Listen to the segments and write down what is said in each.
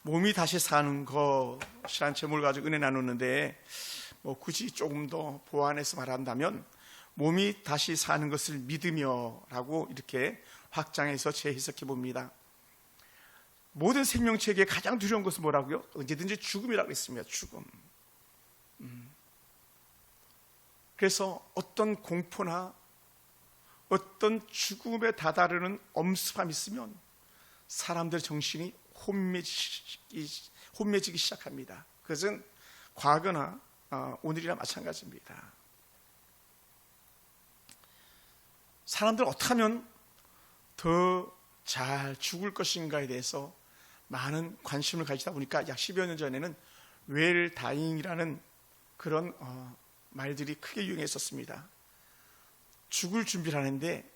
몸이 다시 사는 것이라는 제목을 가지고 은혜 나누는데, 굳이 조금 더 보완해서 말한다면 몸이 다시 사는 것을 믿으며라고 이렇게 확장해서 재해석해 봅니다. 모든 생명체에게 가장 두려운 것은 뭐라고요? 언제든지 죽음이라고 했습니다. 죽음. 그래서 어떤 공포나 어떤 죽음에 다다르는 엄습함이 있으면 사람들 정신이 혼매지기 시작합니다. 그것은 과거나 오늘이나 마찬가지입니다. 사람들 어떻게 하면 더 잘 죽을 것인가에 대해서 많은 관심을 가지다 보니까 약 10여 년 전에는 웰다잉이라는 그런 말들이 크게 유행했었습니다. 죽을 준비를 하는데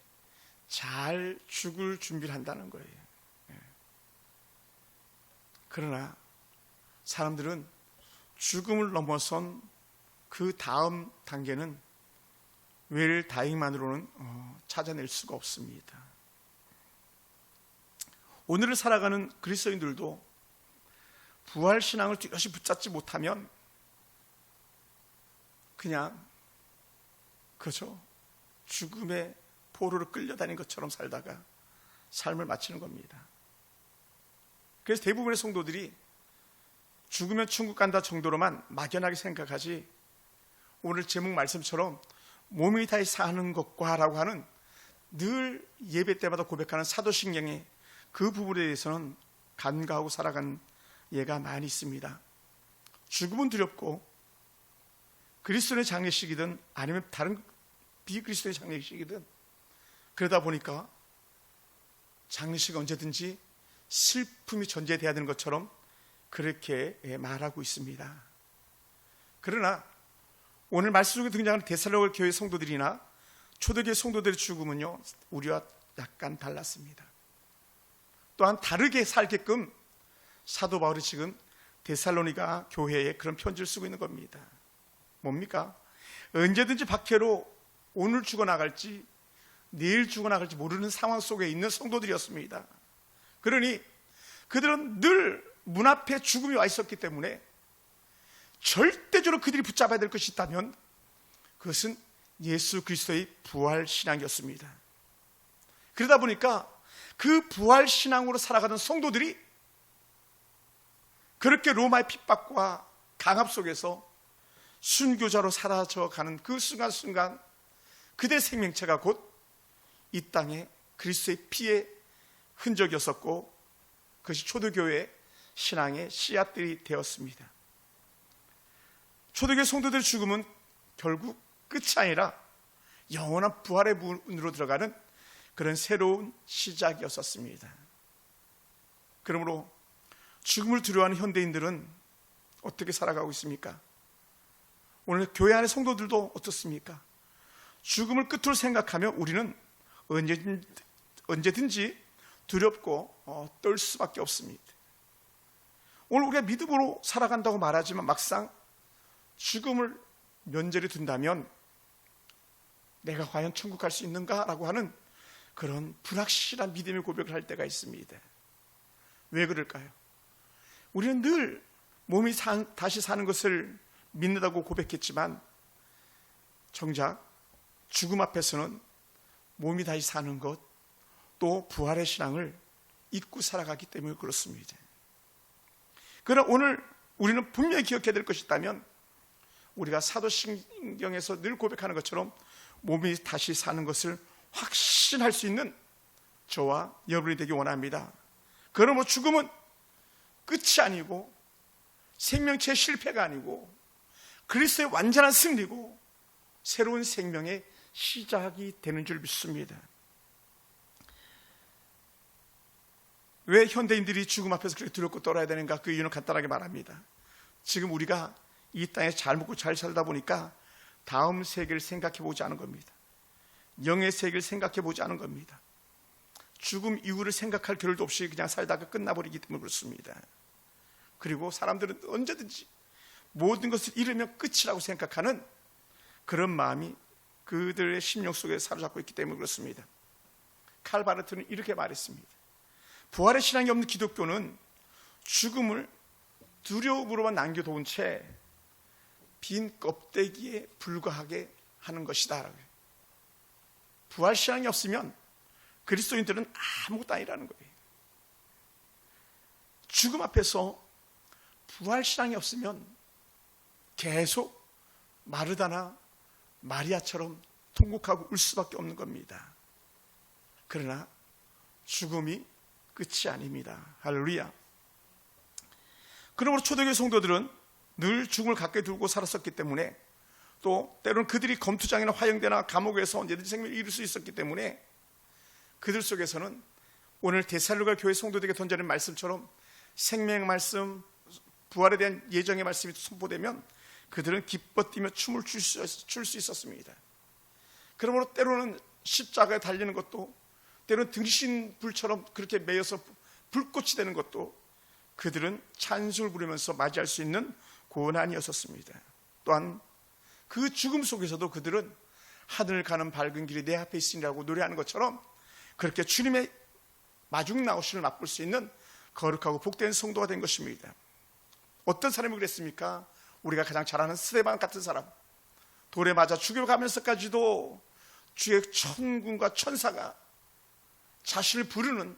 잘 죽을 준비를 한다는 거예요. 그러나 사람들은 죽음을 넘어선 그 다음 단계는 웰다잉만으로는 찾아낼 수가 없습니다. 오늘을 살아가는 그리스도인들도 부활신앙을 뚜렷이 붙잡지 못하면 그냥 그저 죽음의 포로로 끌려다닌 것처럼 살다가 삶을 마치는 겁니다. 그래서 대부분의 성도들이 죽으면 천국 간다 정도로만 막연하게 생각하지, 오늘 제목 말씀처럼 몸이 다시 사는 것과 라고 하는 늘 예배 때마다 고백하는 사도신경의 그 부분에 대해서는 간과하고 살아가는 예가 많이 있습니다. 죽음은 두렵고 그리스도의 장례식이든 아니면 다른 비그리스도의 장례식이든 그러다 보니까 장례식은 언제든지 슬픔이 전제돼야 되는 것처럼 그렇게 말하고 있습니다. 그러나 오늘 말씀 속에 등장하는 데살로니가 교회 성도들이나 초대교회 성도들의 죽음은요, 우리와 약간 달랐습니다. 또한 다르게 살게끔 사도 바울이 지금 데살로니가 교회에 그런 편지를 쓰고 있는 겁니다. 뭡니까? 언제든지 박해로 오늘 죽어나갈지 내일 죽어나갈지 모르는 상황 속에 있는 성도들이었습니다. 그러니 그들은 늘 문 앞에 죽음이 와 있었기 때문에 절대적으로 그들이 붙잡아야 될 것이 있다면 그것은 예수 그리스도의 부활신앙이었습니다. 그러다 보니까 그 부활신앙으로 살아가던 성도들이 그렇게 로마의 핍박과 강압 속에서 순교자로 사라져가는 그 순간순간 그들의 생명체가 곧 이 땅에 그리스도의 피의 흔적이었었고, 그것이 초대교회의 신앙의 씨앗들이 되었습니다. 초대교회 성도들의 죽음은 결국 끝이 아니라 영원한 부활의 문으로 들어가는 그런 새로운 시작이었었습니다. 그러므로 죽음을 두려워하는 현대인들은 어떻게 살아가고 있습니까? 오늘 교회 안의 성도들도 어떻습니까? 죽음을 끝으로 생각하며 우리는 언제든지 두렵고 떨 수밖에 없습니다. 오늘 우리가 믿음으로 살아간다고 말하지만 막상 죽음을 면제를 둔다면 내가 과연 천국 갈 수 있는가라고 하는 그런 불확실한 믿음의 고백을 할 때가 있습니다. 왜 그럴까요? 우리는 늘 몸이 다시 사는 것을 믿는다고 고백했지만 정작 죽음 앞에서는 몸이 다시 사는 것, 또 부활의 신앙을 잊고 살아가기 때문에 그렇습니다. 그러나 오늘 우리는 분명히 기억해야 될 것이 있다면, 우리가 사도신경에서 늘 고백하는 것처럼 몸이 다시 사는 것을 확신할 수 있는 저와 여러분이 되기 원합니다. 그러므로 죽음은 끝이 아니고 생명체의 실패가 아니고 그리스도의 완전한 승리고 새로운 생명의 시작이 되는 줄 믿습니다. 왜 현대인들이 죽음 앞에서 그렇게 두렵고 떨어야 되는가? 그 이유는 간단하게 말합니다. 지금 우리가 이 땅에 잘 먹고 잘 살다 보니까 다음 세계를 생각해 보지 않은 겁니다. 영의 세계를 생각해 보지 않은 겁니다. 죽음 이후를 생각할 겨를도 없이 그냥 살다가 끝나버리기 때문에 그렇습니다. 그리고 사람들은 언제든지 모든 것을 잃으면 끝이라고 생각하는 그런 마음이 그들의 심령 속에 사로잡고 있기 때문에 그렇습니다. 칼 바르트는 이렇게 말했습니다. 부활의 신앙이 없는 기독교는 죽음을 두려움으로만 남겨놓은 채 빈 껍데기에 불과하게 하는 것이다. 부활신앙이 없으면 그리스도인들은 아무것도 아니라는 거예요. 죽음 앞에서 부활신앙이 없으면 계속 마르다나 마리아처럼 통곡하고 울 수밖에 없는 겁니다. 그러나 죽음이 끝이 아닙니다. 할렐루야. 그러므로 초대교회 성도들은 늘 죽음을 갖게 두고 살았었기 때문에, 또 때로는 그들이 검투장이나 화형대나 감옥에서 언제든지 생명을 잃을 수 있었기 때문에 그들 속에서는 오늘 데살로니가 교회 성도들에게 던져낸 말씀처럼 생명의 말씀, 부활에 대한 예정의 말씀이 선포되면 그들은 기뻐 뛰며 춤을 출 수 있었습니다. 그러므로 때로는 십자가에 달리는 것도, 때로는 등신불처럼 그렇게 매여서 불꽃이 되는 것도 그들은 찬송을 부르면서 맞이할 수 있는 고난이었었습니다. 또한 그 죽음 속에서도 그들은 하늘 가는 밝은 길이 내 앞에 있으니라고 노래하는 것처럼 그렇게 주님의 마중 나오심을 맛볼 수 있는 거룩하고 복된 성도가 된 것입니다. 어떤 사람이 그랬습니까? 우리가 가장 잘 아는 스데반 같은 사람, 돌에 맞아 죽여가면서까지도 주의 천군과 천사가 자신을 부르는,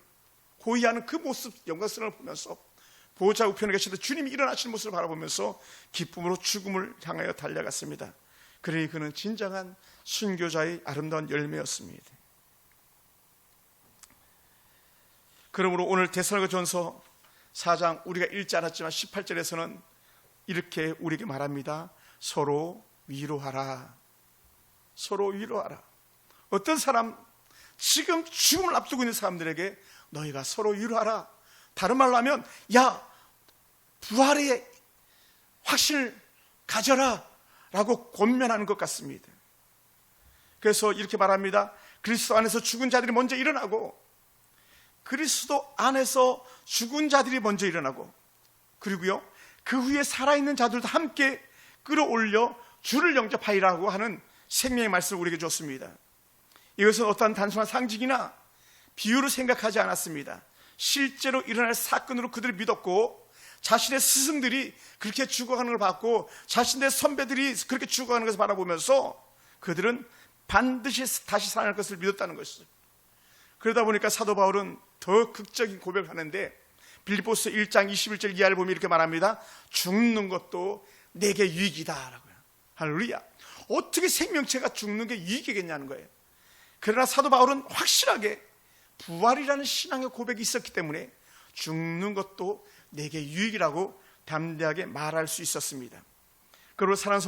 고의하는 그 모습, 영광스러움을 보면서 보호자 우편에 계시던 주님이 일어나시는 모습을 바라보면서 기쁨으로 죽음을 향하여 달려갔습니다. 그러니 그는 진정한 순교자의 아름다운 열매였습니다. 그러므로 오늘 데살로니가전서 4장 우리가 읽지 않았지만 18절에서는 이렇게 우리에게 말합니다. 서로 위로하라. 서로 위로하라. 어떤 사람, 지금 죽음을 앞두고 있는 사람들에게 너희가 서로 위로하라. 다른 말로 하면, 야, 부활의 확신을 가져라 라고 권면하는 것 같습니다. 그래서 이렇게 말합니다. 그리스도 안에서 죽은 자들이 먼저 일어나고, 그리스도 안에서 죽은 자들이 먼저 일어나고, 그리고요 그 후에 살아있는 자들도 함께 끌어올려 주를 영접하리라고 하는 생명의 말씀을 우리에게 줬습니다. 이것은 어떠한 단순한 상징이나 비유로 생각하지 않았습니다. 실제로 일어날 사건으로 그들을 믿었고, 자신의 스승들이 그렇게 죽어가는 걸 봤고, 자신의 선배들이 그렇게 죽어가는 것을 바라보면서 그들은 반드시 다시 살아날 것을 믿었다는 것이죠. 그러다 보니까 사도 바울은 더 극적인 고백을 하는데, 빌립보서 1장 21절 이하를 보면 이렇게 말합니다. 죽는 것도 내게 유익이다라고요. 할렐루야. 어떻게 생명체가 죽는 게 유익이겠냐는 거예요. 그러나 사도 바울은 확실하게 부활이라는 신앙의 고백이 있었기 때문에 죽는 것도 내게 유익이라고 담대하게 말할 수 있었습니다. 그리고 사랑하는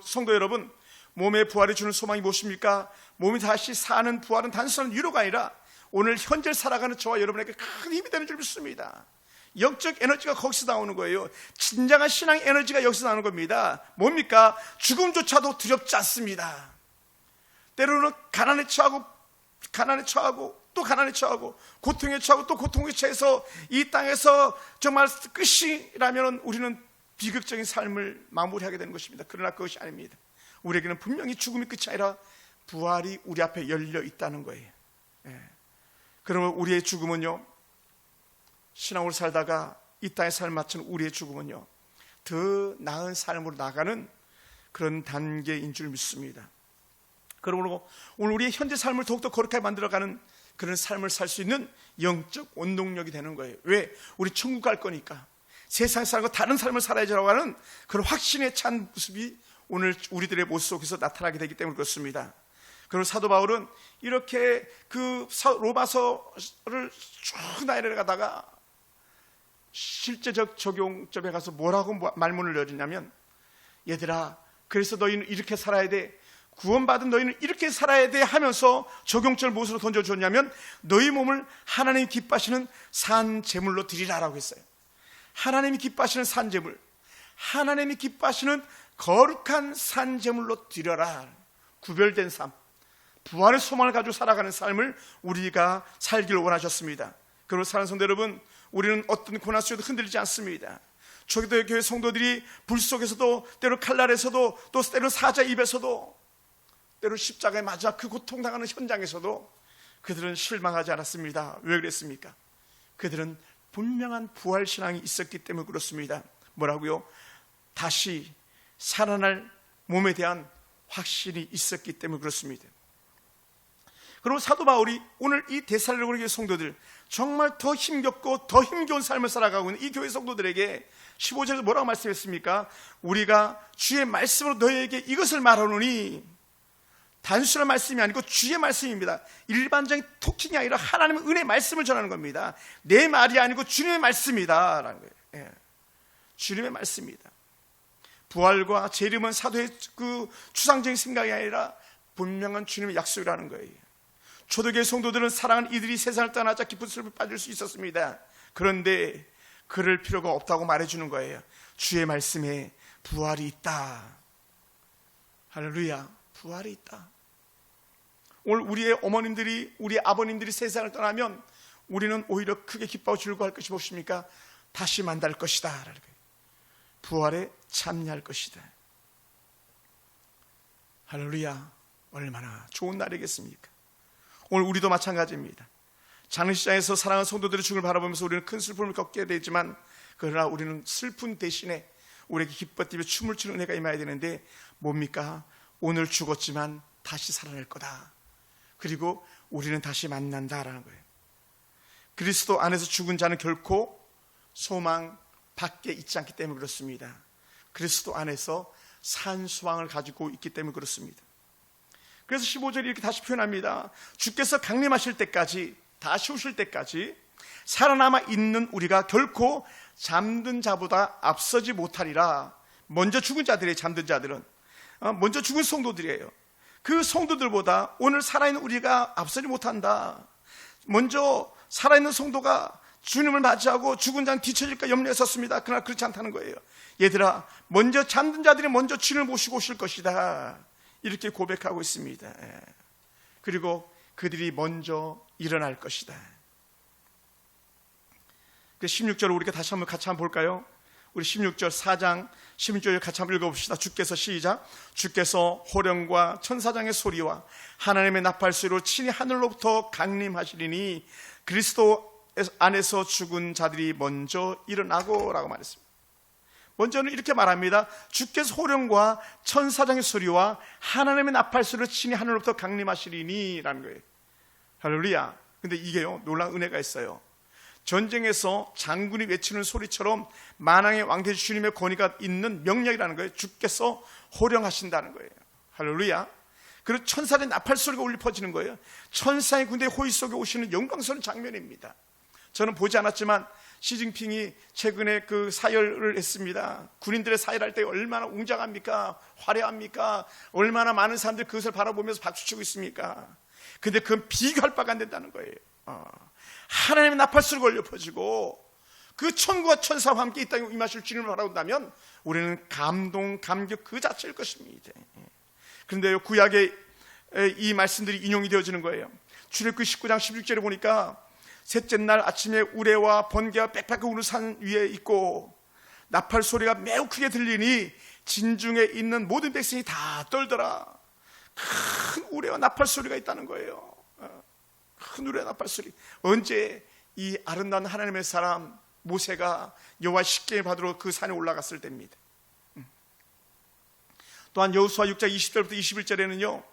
성도 여러분, 몸의 부활이 주는 소망이 무엇입니까? 몸이 다시 사는 부활은 단순한 위로가 아니라 오늘 현재 살아가는 저와 여러분에게 큰 힘이 되는 줄 믿습니다. 영적 에너지가 거기서 나오는 거예요. 진정한 신앙의 에너지가 여기서 나오는 겁니다. 뭡니까? 죽음조차도 두렵지 않습니다. 때로는 가난에 처하고 또 가난에 처하고 고통에 처하고 또 고통에 처해서 이 땅에서 정말 끝이라면 우리는 비극적인 삶을 마무리하게 되는 것입니다. 그러나 그것이 아닙니다. 우리에게는 분명히 죽음이 끝이 아니라 부활이 우리 앞에 열려 있다는 거예요. 그러면 우리의 죽음은요, 신앙으로 살다가 이 땅의 삶을 마치는 우리의 죽음은요, 더 나은 삶으로 나가는 그런 단계인 줄 믿습니다. 그러므로 오늘 우리의 현재 삶을 더욱더 거룩하게 만들어가는 그런 삶을 살 수 있는 영적 원동력이 되는 거예요. 왜? 우리 천국 갈 거니까. 세상 살고 다른 삶을 살아야지라고 하는 그런 확신에 찬 모습이 오늘 우리들의 모습 속에서 나타나게 되기 때문에 그렇습니다. 그리고 사도 바울은 이렇게 그 로마서를 쭉 나열해가다가 실제적 적용점에 가서 뭐라고 말문을 열었냐면, 얘들아, 그래서 너희는 이렇게 살아야 돼, 구원받은 너희는 이렇게 살아야 돼 하면서 적용점을 무엇으로 던져줬냐면, 너희 몸을 하나님이 기뻐하시는 산 제물로 드리라라고 했어요. 하나님이 기뻐하시는 산 제물, 하나님이 기뻐하시는 거룩한 산 제물로 드려라. 구별된 삶, 부활의 소망을 가지고 살아가는 삶을 우리가 살기를 원하셨습니다. 그리고 사랑하는 성도 여러분, 우리는 어떤 고난 속에도 흔들리지 않습니다. 초대교회 성도들이 불 속에서도, 때로 칼날에서도, 또 때로 사자 입에서도, 때로 십자가에 맞아 그 고통당하는 현장에서도 그들은 실망하지 않았습니다. 왜 그랬습니까? 그들은 분명한 부활 신앙이 있었기 때문에 그렇습니다. 뭐라고요? 다시 살아날 몸에 대한 확신이 있었기 때문에 그렇습니다. 그리고 사도 바울이 오늘 이 데살로니가 교회 성도들, 정말 더 힘겹고 더 힘겨운 삶을 살아가고 있는 이 교회 성도들에게 15절에서 뭐라고 말씀했습니까? 우리가 주의 말씀으로 너희에게 이것을 말하노니, 단순한 말씀이 아니고 주의 말씀입니다. 일반적인 토킹이 아니라 하나님의 은혜의 말씀을 전하는 겁니다. 내 말이 아니고 주님의 말씀이다 라는 거예요. 예. 주님의 말씀입니다. 부활과 재림은 사도의 그 추상적인 생각이 아니라 분명한 주님의 약속이라는 거예요. 초대교회 성도들은 사랑하는 이들이 세상을 떠나자 깊은 슬픔에 빠질 수 있었습니다. 그런데 그럴 필요가 없다고 말해주는 거예요. 주의 말씀에 부활이 있다. 할렐루야, 부활이 있다. 오늘 우리의 어머님들이, 우리 아버님들이 세상을 떠나면 우리는 오히려 크게 기뻐하고 즐거워할 것이 무엇입니까? 다시 만날 것이다. 부활에 참여할 것이다. 할렐루야, 얼마나 좋은 날이겠습니까? 오늘 우리도 마찬가지입니다. 장례식장에서 사랑하는 성도들의 죽음을 바라보면서 우리는 큰 슬픔을 겪게 되지만, 그러나 우리는 슬픈 대신에 우리에게 기뻐 뛰며 춤을 추는 은혜가 임해야 되는데, 뭡니까? 오늘 죽었지만 다시 살아날 거다. 그리고 우리는 다시 만난다라는 거예요. 그리스도 안에서 죽은 자는 결코 소망 밖에 있지 않기 때문에 그렇습니다. 그리스도 안에서 산 소망을 가지고 있기 때문에 그렇습니다. 그래서 15절이 이렇게 다시 표현합니다. 주께서 강림하실 때까지, 다시 오실 때까지 살아남아 있는 우리가 결코 잠든 자보다 앞서지 못하리라. 먼저 죽은 자들이에요. 잠든 자들은 먼저 죽은 성도들이에요. 그 성도들보다 오늘 살아있는 우리가 앞서지 못한다. 먼저 살아있는 성도가 주님을 맞이하고 죽은 자는 뒤처질까 염려했었습니다. 그러나 그렇지 않다는 거예요. 얘들아, 먼저 잠든 자들이 먼저 주님을 모시고 오실 것이다. 이렇게 고백하고 있습니다. 그리고 그들이 먼저 일어날 것이다. 16절을 우리가 다시 한번 같이 한번 볼까요? 우리 16절 4장 16절 같이 한번 읽어봅시다. 주께서, 시작. 주께서 호령과 천사장의 소리와 하나님의 나팔소리로 친히 하늘로부터 강림하시리니 그리스도 안에서 죽은 자들이 먼저 일어나고 라고 말했습니다. 먼저는 이렇게 말합니다. 주께서 호령과 천사장의 소리와 하나님의 나팔소리로 친히 하늘로부터 강림하시리니 라는 거예요. 할렐루야. 근데 이게요, 놀라운 은혜가 있어요. 전쟁에서 장군이 외치는 소리처럼 만왕의 왕되신 주님의 권위가 있는 명령이라는 거예요. 주께서 호령하신다는 거예요. 할렐루야. 그리고 천사의 나팔소리가 울려 퍼지는 거예요. 천사의 군대의 호의 속에 오시는 영광스러운 장면입니다. 저는 보지 않았지만 시진핑이 최근에 그 사열을 했습니다. 군인들의 사열할 때 얼마나 웅장합니까? 화려합니까? 얼마나 많은 사람들이 그것을 바라보면서 박수치고 있습니까? 근데 그건 비교할 바가 안 된다는 거예요. 하나님의 나팔소리가 울려 퍼지고 그 천구와 천사와 함께 이 땅에 임하실 주님을 바라본다면 우리는 감동, 감격 그 자체일 것입니다. 그런데요, 구약에 이 말씀들이 인용이 되어지는 거예요. 출애굽기 19장 16절에 보니까 셋째 날 아침에 우레와 번개와 빽빽하게 우는 산 위에 있고 나팔 소리가 매우 크게 들리니 진중에 있는 모든 백성이 다 떨더라. 큰 우레와 나팔 소리가 있다는 거예요. 큰 우레와 나팔 소리. 언제 이 아름다운 하나님의 사람 모세가 여호와 십계를 받으러 그 산에 올라갔을 때입니다. 또한 여호수아 6장 20절부터 21절에는요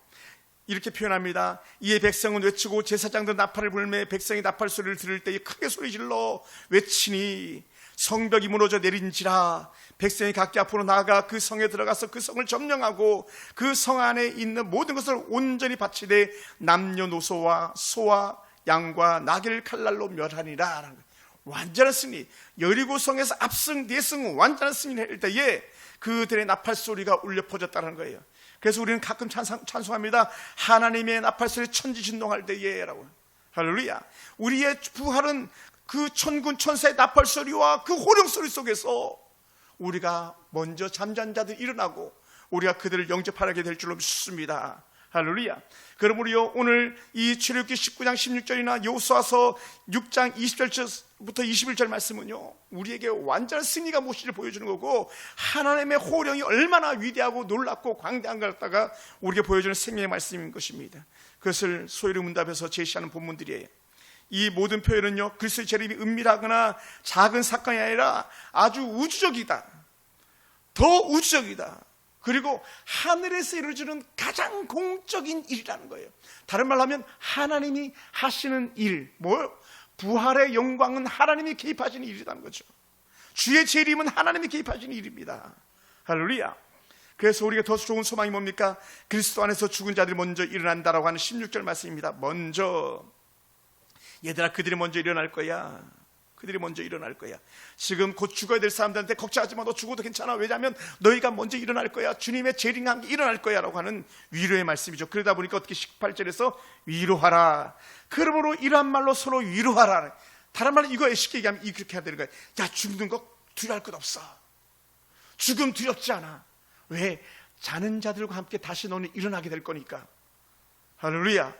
이렇게 표현합니다. 이에 백성은 외치고 제사장들 나팔을 불매 백성이 나팔 소리를 들을 때에 크게 소리질러 외치니 성벽이 무너져 내린지라. 백성이 각기 앞으로 나아가 그 성에 들어가서 그 성을 점령하고 그 성 안에 있는 모든 것을 온전히 바치되 남녀노소와 소와 양과 나귀를 칼날로 멸하니라. 완전한 승리. 여리고성에서 압승 내승 완전한 승리를 할 때에 그들의 나팔 소리가 울려 퍼졌다는 거예요. 그래서 우리는 가끔 찬송합니다. 하나님의 나팔소리 천지진동할 때에라고. 할렐루야. 우리의 부활은 그 천군 천사의 나팔소리와 그 호령소리 속에서 우리가 먼저 잠잔 자들 일어나고 우리가 그들을 영접하게 될 줄로 믿습니다. 할렐루야. 그러므로 오늘 이 출애굽기 19장 16절이나 여호수아서 6장 20절부터 21절 말씀은요 우리에게 완전한 승리가 무엇인지를 보여주는 거고 하나님의 호령이 얼마나 위대하고 놀랍고 광대한 걸 갖다가 우리에게 보여주는 생명의 말씀인 것입니다. 그것을 소위를 문답에서 제시하는 본문들이에요. 이 모든 표현은요, 그리스도의 재림이 은밀하거나 작은 사건이 아니라 아주 우주적이다, 더 우주적이다, 그리고 하늘에서 이루어지는 가장 공적인 일이라는 거예요. 다른 말로 하면 하나님이 하시는 일, 부활의 영광은 하나님이 개입하시는 일이라는 거죠. 주의 재림은 하나님이 개입하시는 일입니다. 할렐루야. 그래서 우리가 더 좋은 소망이 뭡니까? 그리스도 안에서 죽은 자들이 먼저 일어난다라고 하는 16절 말씀입니다. 먼저, 얘들아, 그들이 먼저 일어날 거야. 그들이 먼저 일어날 거야. 지금 곧 죽어야 될 사람들한테 걱정하지 마, 너 죽어도 괜찮아. 왜냐하면 너희가 먼저 일어날 거야. 주님의 재림한 게 일어날 거야 라고 하는 위로의 말씀이죠. 그러다 보니까 어떻게 18절에서 위로하라, 그러므로 이러한 말로 서로 위로하라. 다른 말로 이거에 쉽게 얘기하면 이렇게 해야 되는 거야. 야, 죽는 거 두려워할 것 없어. 죽음 두렵지 않아. 왜? 자는 자들과 함께 다시 너는 일어나게 될 거니까. 할렐루야.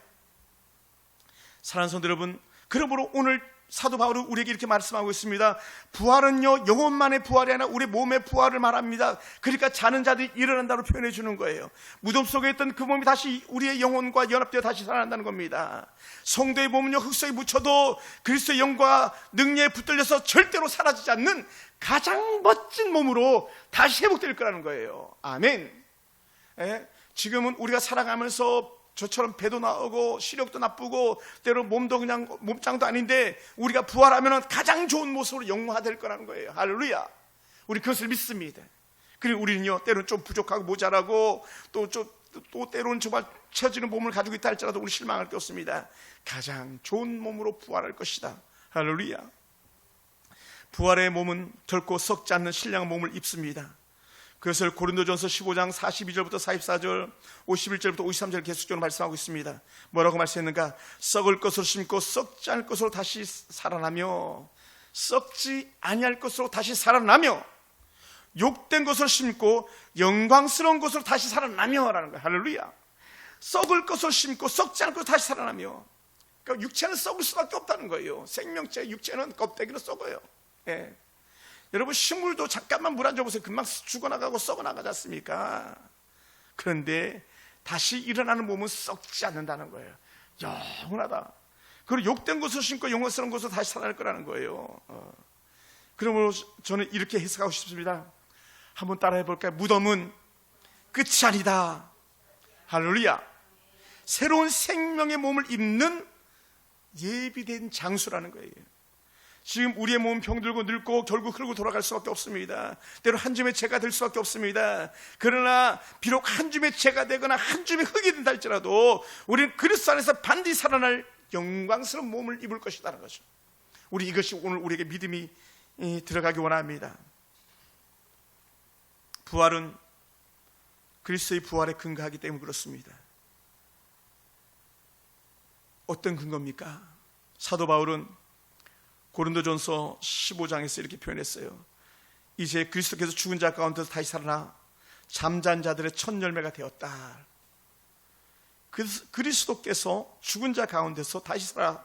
사랑하는 성도 여러분, 그러므로 오늘 사도 바울은 우리에게 이렇게 말씀하고 있습니다. 부활은요, 영혼만의 부활이 아니라 우리 몸의 부활을 말합니다. 그러니까 자는 자들이 일어난다고 표현해 주는 거예요. 무덤 속에 있던 그 몸이 다시 우리의 영혼과 연합되어 다시 살아난다는 겁니다. 성도의 몸은요, 흙속에 묻혀도 그리스도의 영과 능력에 붙들려서 절대로 사라지지 않는 가장 멋진 몸으로 다시 회복될 거라는 거예요. 아멘. 지금은 우리가 살아가면서 저처럼 배도 나오고 시력도 나쁘고 때로 몸도 그냥 몸짱도 아닌데, 우리가 부활하면 가장 좋은 모습으로 영화될 거라는 거예요. 할렐루야. 우리 그것을 믿습니다. 그리고 우리는요, 때로는 좀 부족하고 모자라고 또 때로는 정말 처지는 몸을 가지고 있다 할지라도 우리 실망할 게 없습니다. 가장 좋은 몸으로 부활할 것이다. 할렐루야. 부활의 몸은 결코 썩지 않는 신령한 몸을 입습니다. 그것을 고린도전서 15장 42절부터 44절, 51절부터 53절 계속적으로 말씀하고 있습니다. 뭐라고 말씀했는가? 썩을 것으로 심고 썩지 않을 것으로 다시 살아나며, 썩지 아니할 것으로 다시 살아나며, 욕된 것을 심고 영광스러운 것으로 다시 살아나며 라는 거예요. 할렐루야. 썩을 것을 심고 썩지 않을 것으로 다시 살아나며. 그러니까 육체는 썩을 수밖에 없다는 거예요. 생명체 육체는 껍데기로 썩어요. 예. 여러분, 식물도 잠깐만 물 안 줘보세요. 금방 죽어나가고 썩어나가지 않습니까? 그런데 다시 일어나는 몸은 썩지 않는다는 거예요. 영원하다. 그리고 욕된 것을 심고 영원스러운 것으로 다시 살아날 거라는 거예요. 그러므로 저는 이렇게 해석하고 싶습니다. 한번 따라해 볼까요? 무덤은 끝이 아니다. 할렐루야. 새로운 생명의 몸을 입는 예비된 장소라는 거예요. 지금 우리의 몸은 병들고 늙고 결국 흐르고 돌아갈 수밖에 없습니다. 때로 한 줌의 재가 될 수밖에 없습니다. 그러나 비록 한 줌의 재가 되거나 한 줌의 흙이 된다 할지라도 우리는 그리스도 안에서 반드시 살아날 영광스러운 몸을 입을 것이라는 거죠. 우리 이것이 오늘 우리에게 믿음이 들어가기 원합니다. 부활은 그리스도의 부활에 근거하기 때문에 그렇습니다. 어떤 근거입니까? 사도 바울은 고린도전서 15장에서 이렇게 표현했어요. 이제 그리스도께서 죽은 자 가운데서 다시 살아나 잠잔 자들의 첫 열매가 되었다. 그리스도께서 죽은 자 가운데서 다시 살아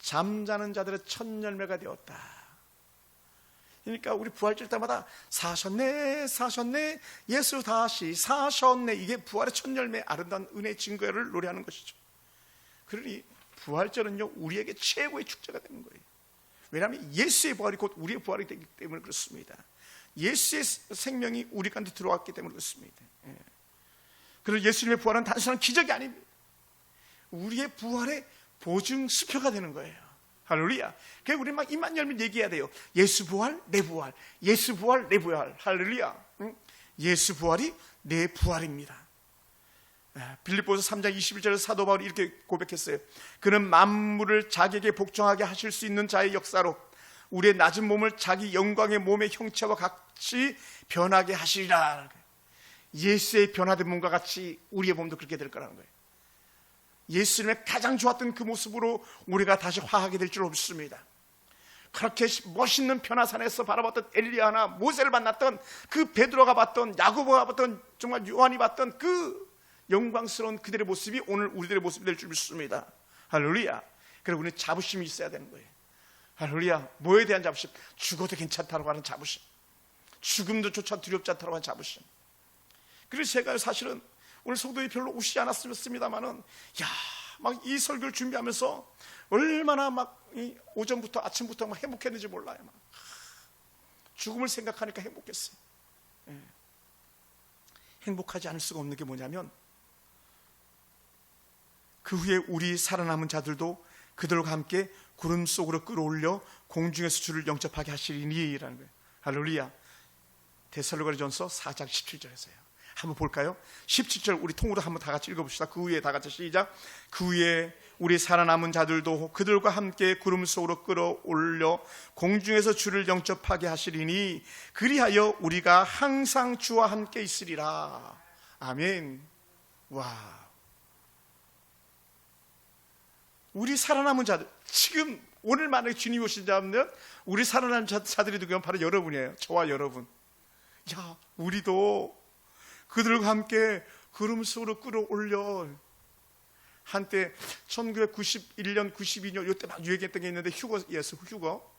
잠자는 자들의 첫 열매가 되었다. 그러니까 우리 부활절 때마다 사셨네 사셨네 예수 다시 사셨네, 이게 부활의 첫 열매, 아름다운 은혜의 증거를 노래하는 것이죠. 그러니 부활절은요, 우리에게 최고의 축제가 되는 거예요. 왜냐하면 예수의 부활이 곧 우리의 부활이 되기 때문에 그렇습니다. 예수의 생명이 우리 가운데 들어왔기 때문에 그렇습니다. 그리고 예수님의 부활은 단순한 기적이 아닙니다. 우리의 부활의 보증 수표가 되는 거예요. 할렐루야. 그래서 우리 막 입만 열면 얘기해야 돼요. 예수 부활, 내 부활. 예수 부활, 내 부활. 할렐루야. 예수 부활이 내 부활입니다. 빌립보서 3장 21절에서 사도 바울이 이렇게 고백했어요. 그는 만물을 자기에게 복종하게 하실 수 있는 자의 역사로 우리의 낮은 몸을 자기 영광의 몸의 형체와 같이 변하게 하시리라. 예수의 변화된 몸과 같이 우리의 몸도 그렇게 될 거라는 거예요. 예수님의 가장 좋았던 그 모습으로 우리가 다시 화하게 될 줄 없습니다. 그렇게 멋있는 변화산에서 바라봤던 엘리야나 모세를 만났던 그 베드로가 봤던 야고보가 봤던 정말 요한이 봤던 그 영광스러운 그들의 모습이 오늘 우리들의 모습이 될 줄 믿습니다. 할렐루야. 그리고 우리는 자부심이 있어야 되는 거예요. 할렐루야. 뭐에 대한 자부심? 죽어도 괜찮다고 하는 자부심, 죽음도 조차 두렵지 않다고 하는 자부심. 그래서 제가 사실은 오늘 성도들이 별로 오시지 않았습니다만은, 야, 막 이 설교를 준비하면서 얼마나 막 오전부터 아침부터 막 행복했는지 몰라요. 막 죽음을 생각하니까 행복했어요. 행복하지 않을 수가 없는 게 뭐냐면 그 후에 우리 살아남은 자들도 그들과 함께 구름 속으로 끌어올려 공중에서 주를 영접하게 하시리니라는 거예요. 할렐루야. 데살로니가전서 4장 17절에서요. 한번 볼까요? 17절 우리 통으로 한번 다 같이 읽어봅시다. 그 후에 다 같이 시작. 그 후에 우리 살아남은 자들도 그들과 함께 구름 속으로 끌어올려 공중에서 주를 영접하게 하시리니 그리하여 우리가 항상 주와 함께 있으리라. 아멘. 와. 우리 살아남은 자들, 지금 오늘 만약에 주님이 오신다면 우리 살아남은 자들이 누구냐면 바로 여러분이에요. 저와 여러분. 야, 우리도 그들과 함께 구름 속으로 끌어올려. 한때 1991년, 92년 이때 막 유행했던 게 있는데 휴거.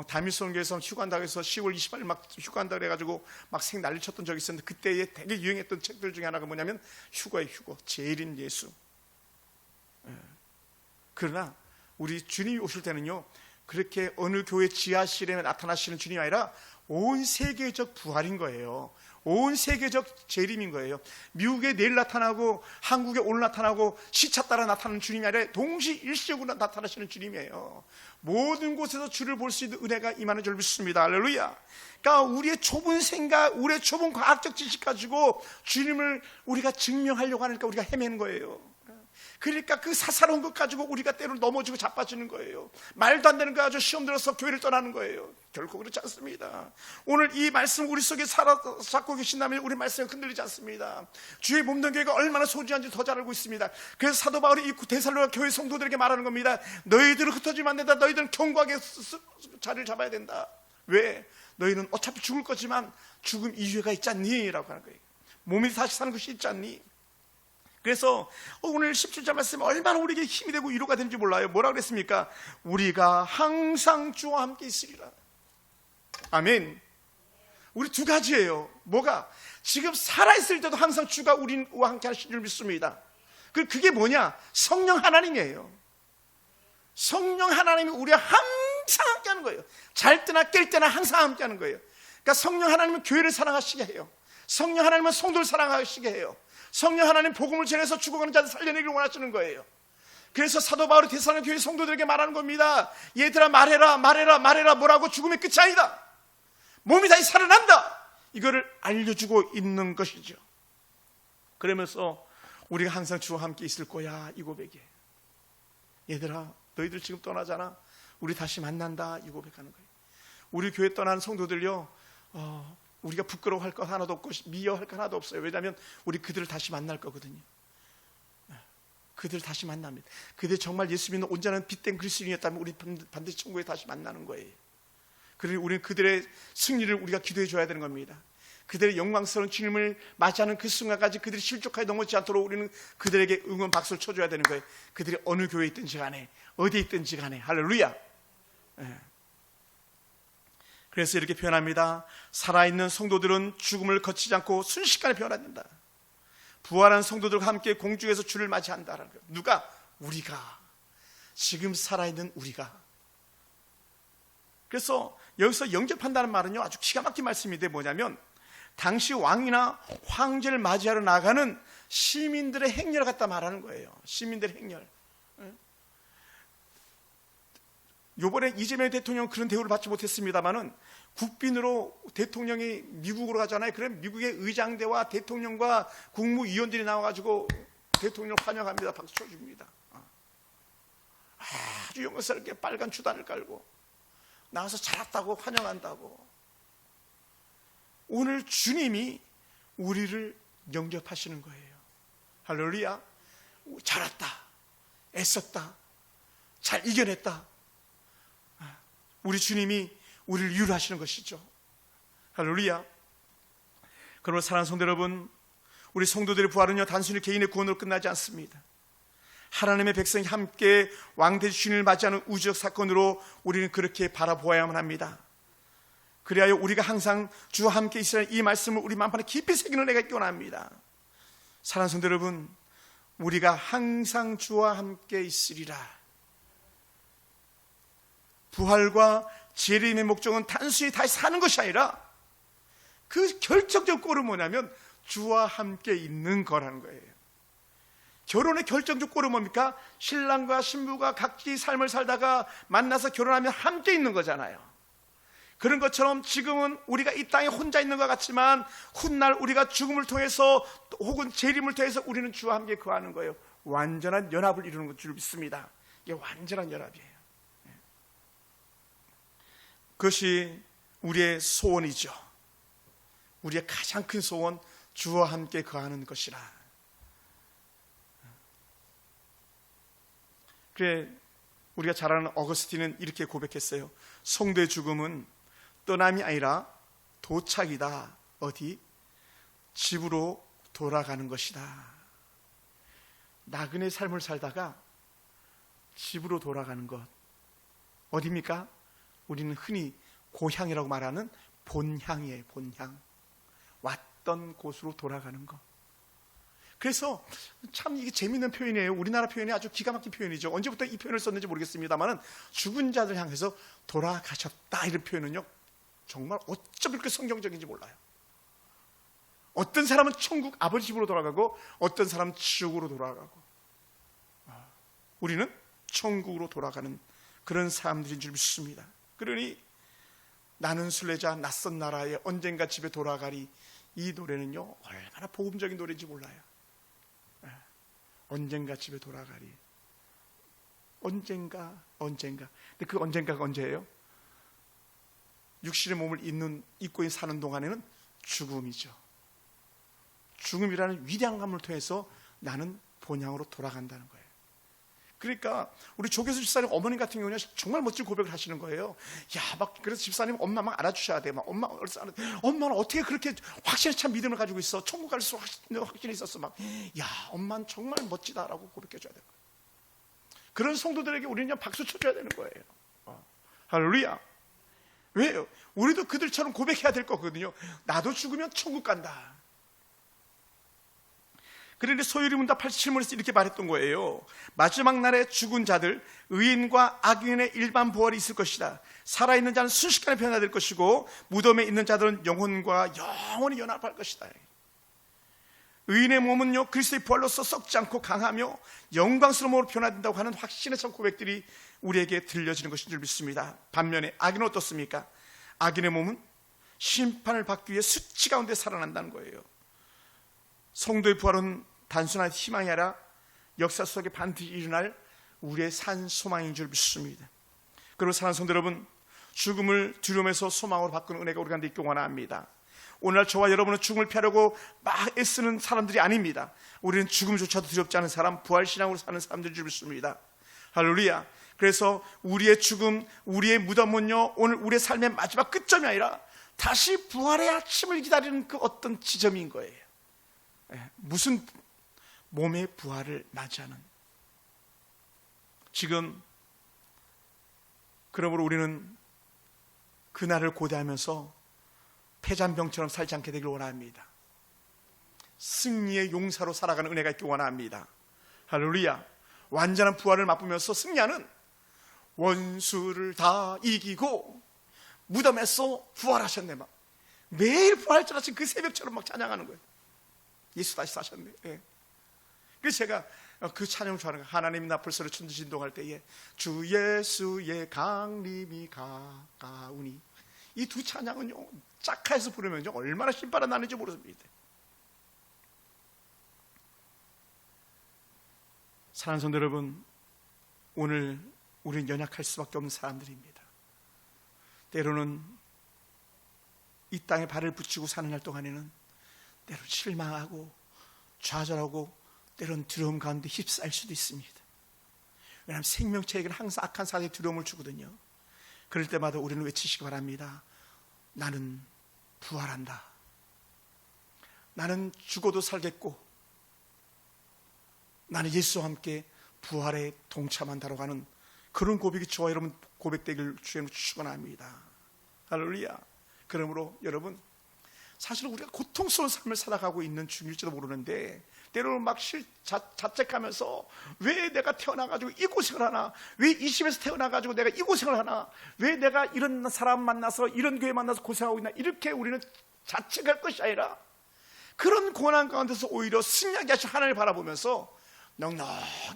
다미선교에서 휴관다고 해서 10월 28일 막 휴관다 그래가지고 막 생 난리 쳤던 적이 있었는데 그때에 되게 유행했던 책들 중에 하나가 뭐냐면 휴거예요. 휴거. 재림 예수. 그러나 우리 주님이 오실 때는요, 그렇게 어느 교회 지하실에 나타나시는 주님이 아니라 온 세계적 부활인 거예요. 온 세계적 재림인 거예요. 미국에 내일 나타나고 한국에 오늘 나타나고 시차 따라 나타나는 주님이 아니라 동시 일시적으로 나타나시는 주님이에요. 모든 곳에서 주를 볼 수 있는 은혜가 임하는 줄 믿습니다. 할렐루야. 그러니까 우리의 좁은 생각, 우리의 좁은 과학적 지식 가지고 주님을 우리가 증명하려고 하니까 우리가 헤매는 거예요. 그러니까 그 사사로운 것 가지고 우리가 때로 넘어지고 자빠지는 거예요. 말도 안 되는 거 가지고 시험 들어서 교회를 떠나는 거예요. 결코 그렇지 않습니다. 오늘 이 말씀 우리 속에 잡고 계신다면 우리 말씀이 흔들리지 않습니다. 주의 몸된 교회가 얼마나 소중한지 더 잘 알고 있습니다. 그래서 사도 바울이 이 데살로니가 교회 성도들에게 말하는 겁니다. 너희들은 흩어지면 안 된다. 너희들은 견고하게 자리를 잡아야 된다. 왜? 너희는 어차피 죽을 거지만 죽음 이후가 있지 않니? 라고 하는 거예요. 몸이 다시 사는 것이 있지 않니? 그래서 오늘 17절 말씀 얼마나 우리에게 힘이 되고 위로가 되는지 몰라요. 뭐라고 그랬습니까? 우리가 항상 주와 함께 있으리라. 아멘. 우리 두 가지예요. 뭐가? 지금 살아있을 때도 항상 주가 우리와 함께 하실 줄 믿습니다. 그게 뭐냐? 성령 하나님이에요. 성령 하나님이 우리와 항상 함께 하는 거예요. 잘 때나 깰 때나 항상 함께 하는 거예요. 그러니까 성령 하나님은 교회를 사랑하시게 해요. 성령 하나님은 성도를 사랑하시게 해요. 성령 하나님 복음을 전해서 죽어가는 자들 살려내기를 원하시는 거예요. 그래서 사도 바울이 데살로니가 교회 성도들에게 말하는 겁니다. 얘들아 말해라. 뭐라고? 죽음의 끝이 아니다. 몸이 다시 살아난다. 이거를 알려주고 있는 것이죠. 그러면서 우리가 항상 주와 함께 있을 거야, 이 고백에. 얘들아 너희들 지금 떠나잖아. 우리 다시 만난다, 이 고백하는 거예요. 우리 교회 떠난 성도들요, 우리가 부끄러워할 것 하나도 없고 미워할 것 하나도 없어요. 왜냐하면 우리 그들을 다시 만날 거거든요. 그들을 다시 만납니다. 그들 정말 예수 믿는 온전한 빛된 그리스도인이었다면 우리 반드시 천국에 다시 만나는 거예요. 그러니 우리는 그들의 승리를 우리가 기도해 줘야 되는 겁니다. 그들의 영광스러운 주님을 맞이하는 그 순간까지 그들이 실족하게 넘어지지 않도록 우리는 그들에게 응원 박수를 쳐줘야 되는 거예요. 그들이 어느 교회에 있든지 간에 어디에 있든지 간에. 할렐루야. 그래서 이렇게 표현합니다. 살아있는 성도들은 죽음을 거치지 않고 순식간에 변화된다. 부활한 성도들과 함께 공중에서 주를 맞이한다라는 거예요. 누가? 우리가. 지금 살아있는 우리가. 그래서 여기서 영접한다는 말은요, 아주 기가 막힌 말씀인데 뭐냐면 당시 왕이나 황제를 맞이하러 나가는 시민들의 행렬을 갖다 말하는 거예요. 시민들의 행렬. 요번에 이재명 대통령 그런 대우를 받지 못했습니다만은 국빈으로 대통령이 미국으로 가잖아요. 그럼 미국의 의장대와 대통령과 국무위원들이 나와가지고 대통령을 환영합니다. 박수 쳐줍니다. 아주 영광스럽게 빨간 추단을 깔고 나와서 잘 왔다고 환영한다고. 오늘 주님이 우리를 영접하시는 거예요. 할렐루야. 잘 왔다, 애썼다, 잘 이겨냈다. 우리 주님이 우리를 위로하시는 것이죠. 할렐루야. 그러므로 사랑하는 성도 여러분, 우리 성도들의 부활은요, 단순히 개인의 구원으로 끝나지 않습니다. 하나님의 백성이 함께 왕대신 주님을 맞이하는 우주적 사건으로 우리는 그렇게 바라보아야만 합니다. 그래야 우리가 항상 주와 함께 있으라는 이 말씀을 우리 마음판에 깊이 새기는 은혜가 있기 원합니다. 사랑하는 성도 여러분, 우리가 항상 주와 함께 있으리라. 부활과 재림의 목적은 단순히 다시 사는 것이 아니라 그 결정적 골은 뭐냐면 주와 함께 있는 거라는 거예요. 결혼의 결정적 골은 뭡니까? 신랑과 신부가 각기 삶을 살다가 만나서 결혼하면 함께 있는 거잖아요. 그런 것처럼 지금은 우리가 이 땅에 혼자 있는 것 같지만 훗날 우리가 죽음을 통해서 혹은 재림을 통해서 우리는 주와 함께 거하는 거예요. 완전한 연합을 이루는 줄 믿습니다. 이게 완전한 연합이에요. 그것이 우리의 소원이죠. 우리의 가장 큰 소원, 주와 함께 거하는 것이라. 그래, 우리가 잘 아는 어거스틴은 이렇게 고백했어요. 성도의 죽음은 떠남이 아니라 도착이다. 어디? 집으로 돌아가는 것이다. 나그네 삶을 살다가 집으로 돌아가는 것. 어디입니까? 우리는 흔히 고향이라고 말하는 본향이에요. 본향. 왔던 곳으로 돌아가는 것. 그래서 참 이게 재미있는 표현이에요. 우리나라 표현이 아주 기가 막힌 표현이죠. 언제부터 이 표현을 썼는지 모르겠습니다만 죽은 자들 향해서 돌아가셨다 이런 표현은요, 정말 어쩜 그렇게 성경적인지 몰라요. 어떤 사람은 천국 아버지 집으로 돌아가고 어떤 사람은 지옥으로 돌아가고, 우리는 천국으로 돌아가는 그런 사람들인 줄 믿습니다. 그러니 나는 순례자 낯선 나라에 언젠가 집에 돌아가리, 이 노래는요 얼마나 복음적인 노래인지 몰라요. 언젠가 집에 돌아가리. 언젠가. 근데 그 언젠가가 언제예요? 육신의 몸을 입고 사는 동안에는 죽음이죠. 죽음이라는 위대한 감을 통해서 나는 본향으로 돌아간다는 거예요. 그러니까 우리 조교수 집사님 어머님 같은 경우는 정말 멋진 고백을 하시는 거예요. 야, 막 그래서 집사님 엄마 막 알아주셔야 돼. 막 엄마는 어떻게 그렇게 확실히 참 믿음을 가지고 있어? 천국 갈 수 확신이 있었어. 막 야, 엄마는 정말 멋지다라고 고백해줘야 돼요. 그런 성도들에게 우리는 박수 쳐줘야 되는 거예요. 할렐루야. 왜요? 우리도 그들처럼 고백해야 될 거거든요. 나도 죽으면 천국 간다. 그런데 소유리문답 87문에서 이렇게 말했던 거예요. 마지막 날에 죽은 자들, 의인과 악인의 일반 부활이 있을 것이다. 살아있는 자는 순식간에 변화될 것이고 무덤에 있는 자들은 영혼과 영원히 연합할 것이다. 의인의 몸은요 그리스도의 부활로서 썩지 않고 강하며 영광스러운 몸으로 변화된다고 하는 확신의 참 고백들이 우리에게 들려지는 것인 줄 믿습니다. 반면에 악인은 어떻습니까? 악인의 몸은 심판을 받기 위해 수치 가운데 살아난다는 거예요. 성도의 부활은 단순한 희망이 아니라 역사 속에 반드시 일어날 우리의 산 소망인 줄 믿습니다. 그리고 사랑하는 성도 여러분, 죽음을 두려움에서 소망으로 바꾸는 은혜가 우리 가운데 있기 원합니다. 오늘날 저와 여러분은 죽음을 피하려고 막 애쓰는 사람들이 아닙니다. 우리는 죽음조차도 두렵지 않은 사람, 부활신앙으로 사는 사람들인 줄 믿습니다. 할렐루야. 그래서 우리의 죽음, 우리의 무덤은요 오늘 우리의 삶의 마지막 끝점이 아니라 다시 부활의 아침을 기다리는 그 어떤 지점인 거예요. 무슨 몸의 부활을 맞이하는. 지금 그러므로 우리는 그날을 고대하면서 패잔병처럼 살지 않게 되길 원합니다. 승리의 용사로 살아가는 은혜가 있길 원합니다. 할렐루야. 완전한 부활을 맛보면서 승리하는 원수를 다 이기고 무덤에서 부활하셨네. 막 매일 부활절하신 그 새벽처럼 막 찬양하는 거예요. 예수 다시 사셨네. 예. 그래서 제가 그 찬양을 좋아하는 거예요. 하나님 나팔 소리 천지 진동할 때에 주 예수의 강림이 가까우니. 이 두 찬양은요 짝하에서 부르면요 얼마나 신바람 나는지 모릅니다. 사랑하는 성도 여러분, 오늘 우리는 연약할 수밖에 없는 사람들입니다. 때로는 이 땅에 발을 붙이고 사는 날 동안에는 때로는 실망하고 좌절하고 때로는 두려움 가운데 휩싸일 수도 있습니다. 왜냐하면 생명체에게는 항상 악한 사람의 두려움을 주거든요. 그럴 때마다 우리는 외치시기 바랍니다. 나는 부활한다. 나는 죽어도 살겠고 나는 예수와 함께 부활에 동참한다라고 하는 그런 고백이 저와 여러분 고백되길 주님 축원합니다. 할렐루야. 그러므로 여러분, 사실 우리가 고통스러운 삶을 살아가고 있는 중일지도 모르는데 때로는 막 자책하면서 왜 내가 태어나가지고 이 고생을 하나, 왜 이 집에서 태어나가지고 내가 이 고생을 하나, 왜 내가 이런 사람 만나서 이런 교회 만나서 고생하고 있나, 이렇게 우리는 자책할 것이 아니라 그런 고난 가운데서 오히려 승리하게 하신 하나님을 바라보면서 넉넉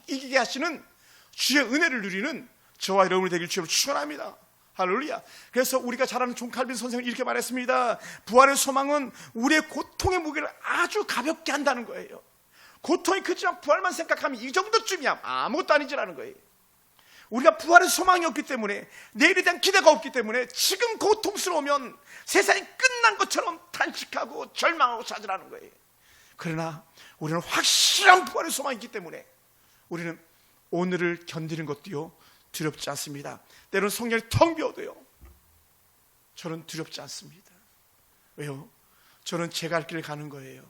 이기게 하시는 주의 은혜를 누리는 저와 여러분이 되길 주님으로 축원합니다. 할렐루야. 그래서 우리가 잘 아는 존 칼빈 선생은 이렇게 말했습니다. 부활의 소망은 우리의 고통의 무게를 아주 가볍게 한다는 거예요. 고통이 크지만 부활만 생각하면 이 정도쯤이야 아무것도 아니지라는 거예요. 우리가 부활의 소망이 없기 때문에, 내일에 대한 기대가 없기 때문에 지금 고통스러우면 세상이 끝난 것처럼 탄식하고 절망하고 좌절하는 거예요. 그러나 우리는 확실한 부활의 소망이 있기 때문에 우리는 오늘을 견디는 것도요 두렵지 않습니다. 때로는 성령이 텅 비어도요 저는 두렵지 않습니다. 왜요? 저는 제 갈 길을 가는 거예요.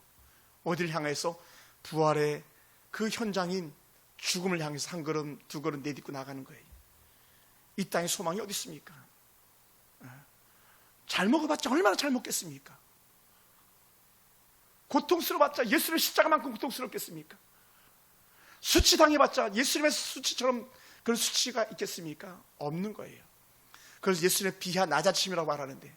어디를 향해서? 부활의 그 현장인 죽음을 향해서 한 걸음 두 걸음 내딛고 나가는 거예요. 이 땅에 소망이 어디 있습니까? 잘 먹어봤자 얼마나 잘 먹겠습니까? 고통스러워봤자 예수님의 십자가만큼 고통스럽겠습니까? 수치당해봤자 예수님의 수치처럼 그런 수치가 있겠습니까? 없는 거예요. 그래서 예수님의 비하 낮아짐이라고 말하는데,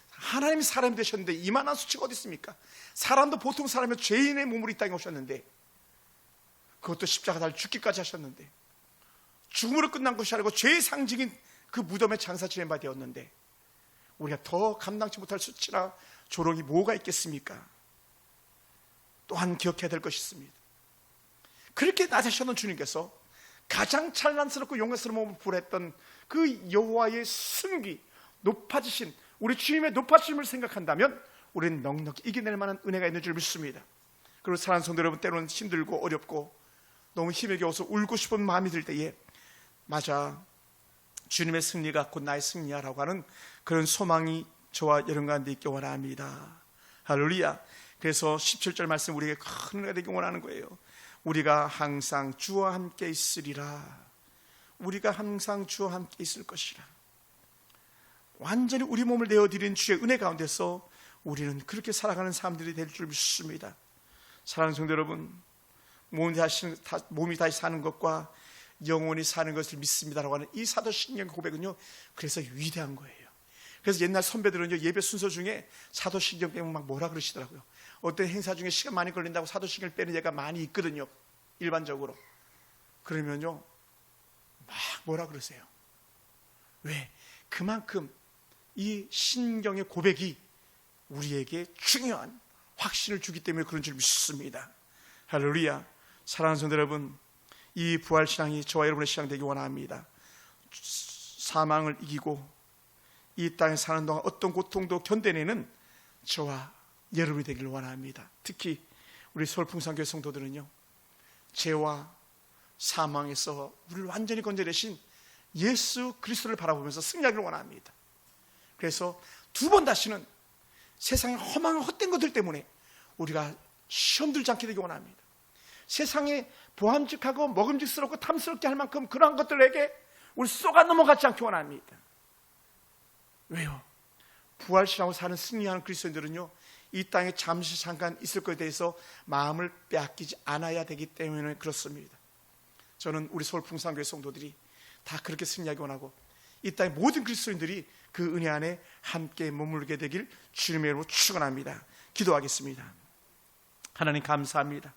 하나님이 사람이 되셨는데 이만한 수치가 어디 있습니까? 사람도 보통 사람이 죄인의 몸으로 이 땅에 오셨는데, 그것도 십자가 달려 죽기까지 하셨는데, 죽음으로 끝난 것이 아니고 죄의 상징인 그 무덤에 장사 지낸 바 되었는데, 우리가 더 감당치 못할 수치나 조롱이 뭐가 있겠습니까? 또한 기억해야 될 것이 있습니다. 그렇게 낮으셨던 주님께서 가장 찬란스럽고 영광스러운 몸을 부렸던 그 여호와의 승기, 높아지신 우리 주님의 높아짐을 생각한다면 우리는 넉넉히 이겨낼 만한 은혜가 있는 줄 믿습니다. 그리고 사랑하는 성도 여러분, 때로는 힘들고 어렵고 너무 힘에 겨워서 울고 싶은 마음이 들 때에, 맞아, 주님의 승리가 곧 나의 승리야라고 하는 그런 소망이 저와 여러분 가운데 있기 원합니다. 할렐루야. 그래서 17절 말씀, 우리에게 큰 은혜가 되기 원하는 거예요. 우리가 항상 주와 함께 있으리라. 우리가 항상 주와 함께 있을 것이라. 완전히 우리 몸을 내어드린 주의 은혜 가운데서 우리는 그렇게 살아가는 사람들이 될 줄 믿습니다. 사랑하는 성도 여러분, 몸이 다시 사는 것과 영원히 사는 것을 믿습니다라고 하는 이 사도신경 고백은요, 그래서 위대한 거예요. 그래서 옛날 선배들은요, 예배 순서 중에 사도신경 빼면 막 뭐라 그러시더라고요. 어떤 행사 중에 시간 많이 걸린다고 사도신경을 빼는 예가 많이 있거든요, 일반적으로. 그러면요 막 뭐라 그러세요. 왜? 그만큼 이 신경의 고백이 우리에게 중요한 확신을 주기 때문에 그런 줄 믿습니다. 할렐루야. 사랑하는 성도 여러분, 이 부활신앙이 저와 여러분의 신앙 되기 원합니다. 사망을 이기고 이 땅에 사는 동안 어떤 고통도 견뎌내는 저와 여러분이 되기를 원합니다. 특히 우리 서울 풍산교회 성도들은요, 죄와 사망에서 우리를 완전히 건져내신 예수 그리스도를 바라보면서 승리하기를 원합니다. 그래서 두 번 다시는 세상의 허망한 헛된 것들 때문에 우리가 시험 들지 않게 되기 원합니다. 세상에 보암직하고 먹음직스럽고 탐스럽게 할 만큼 그러한 것들에게 우리 쏘가 넘어가지 않기 원합니다. 왜요? 부활신앙으로 사는 승리하는 그리스도인들은요, 이 땅에 잠시 잠깐 있을 것에 대해서 마음을 빼앗기지 않아야 되기 때문에 그렇습니다. 저는 우리 서울 풍산교회 성도들이 다 그렇게 승리하기 원하고, 이 땅의 모든 그리스도인들이 그 은혜 안에 함께 머물게 되길 주님의 이름으로 축원합니다. 기도하겠습니다. 하나님 감사합니다.